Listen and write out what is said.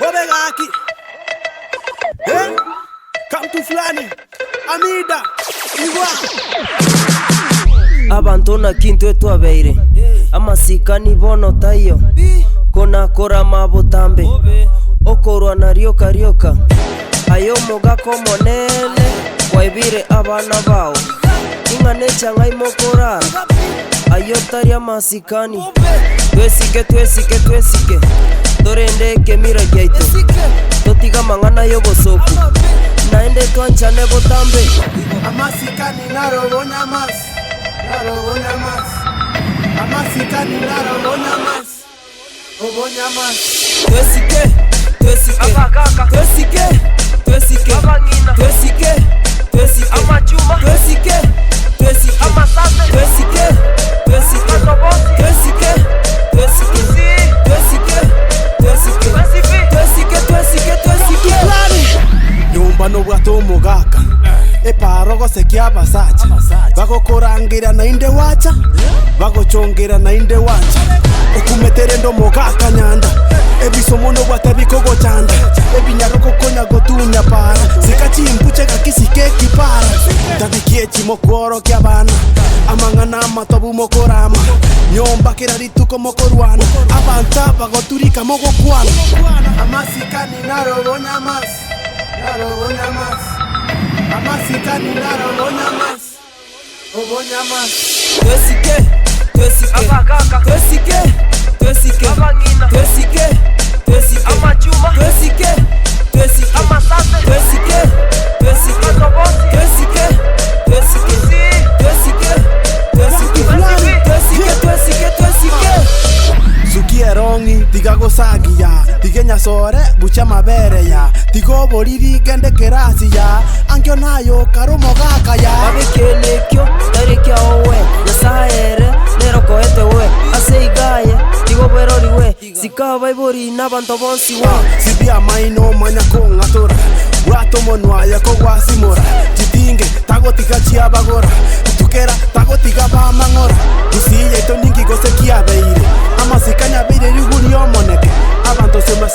Obegaki. Come to Flani. Amida. Iwa. Abantu na kintu etwabeire amasikani bono tayo kona kora mabutambe okorwa na ryoka ayo mogako monene waibire abana bao ingane changai mokora ayo taria masikani twesike torende kemira gyaito totiga mangana yo bosoku naende twanchane botambe amasikani narobonya mas amasikani narobonya mas obonya mas twesike amachuma twesike amasase twesike nyumba no bwato mugaka eparo sekia basacha bagokorangira na inde wacha bagochongera na inde wacha okumetere ndo mugaka nyanda ebisomo no bwatabiko gochanda ebinyaro kokonya gotunya para sikachimbuche kakisike kipara tabikie chimokoro kya bana amangana matobu mokorama nyomba kirarituko mokorwana abanta bagoturika mogokwana amasikani narobonya mas amasikani narobonya mas obonya mas twesike amachuma twesike amasase twesike sukie rongi tigagosagia tigenya sore bucha mabere ya tigoboriri gende kerasi ya angyo nayo karumo gaka ya abekenekyo tarekia owe yasaere nerokoete we aseigaye tigoberoriwe sikaba ibori n'abantu bonsi wa sibia maino manya kongatora wato monwaya ko gwasimora titinge tagotiga chiabagora tukera tagotiga bamangora tusiye to ningi gosekia beire amasikanya beire riguri omoneke abantu sema